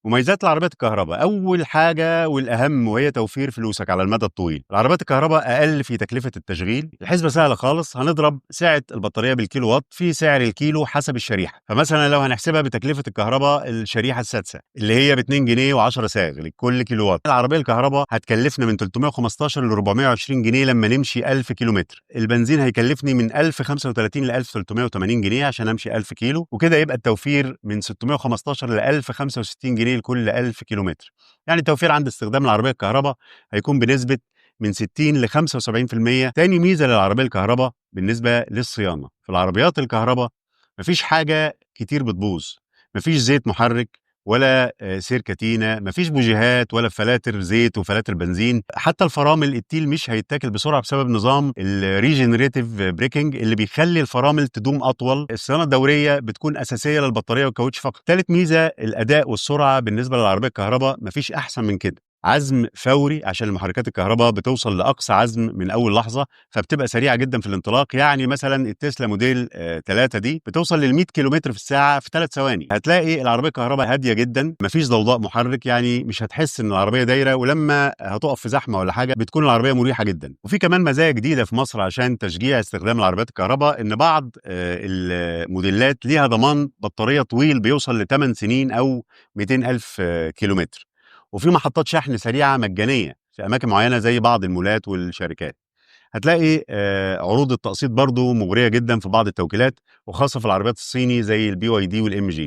مميزات العربيات الكهرباء، أول حاجة والأهم وهي توفير فلوسك على المدى الطويل. العربيات الكهرباء أقل في تكلفة التشغيل، الحسبة سهلة خالص، هنضرب سعة البطارية بالكيلو وات في سعر الكيلو حسب الشريحة. فمثلا لو هنحسبها بتكلفة الكهرباء الشريحة السادسة اللي هي ب 2 جنيه و10 صاغ لكل كيلو وات، العربية الكهرباء هتكلفنا من 315 ل 420 جنيه لما نمشي 1000 كيلو متر. البنزين هيكلفني من 1035 ل 1380 جنيه عشان امشي 1000 كيلو، وكده يبقى التوفير من 615 ل 1065 جنيه لكل 1000 كيلومتر. يعني التوفير عند استخدام العربية الكهرباء هيكون بنسبة من 60 ل 75%. تاني ميزة للعربية الكهرباء بالنسبة للصيانة، في العربيات الكهرباء مفيش حاجة كتير بتبوظ، مفيش زيت محرك ولا سير كتينة، مفيش بوجيهات ولا فلاتر زيت وفلاتر بنزين، حتى الفرامل التيل مش هيتاكل بسرعة بسبب نظام الريجنريتيف بريكنج اللي بيخلي الفرامل تدوم أطول. الصيانة الدورية بتكون أساسية للبطارية والكاوتش فقط. ثالث ميزة الأداء والسرعة بالنسبة للعربية الكهرباء، مفيش أحسن من كده. عزم فوري عشان المحركات الكهرباء بتوصل لأقصى عزم من أول لحظة، فبتبقى سريعة جدا في الانطلاق. يعني مثلا التسلا موديل 3 دي بتوصل لل 100 كيلومتر في الساعة في 3 ثواني. هتلاقي العربية الكهرباء هادية جدا، مفيش ضوضاء محرك، يعني مش هتحس ان العربية دايرة، ولما هتقف في زحمة ولا حاجة بتكون العربية مريحة جدا. وفي كمان مزايا جديدة في مصر عشان تشجيع استخدام العربيات الكهرباء، ان بعض الموديلات ليها ضمان بطارية طويل بيوصل ل 8 سنين او 200 ألف كيلومتر. وفي محطات شحن سريعة مجانية في أماكن معينة زي بعض المولات والشركات. هتلاقي عروض التقسيط برضو مغرية جدا في بعض التوكيلات، وخاصة في العربيات الصيني زي البي واي دي والام جي.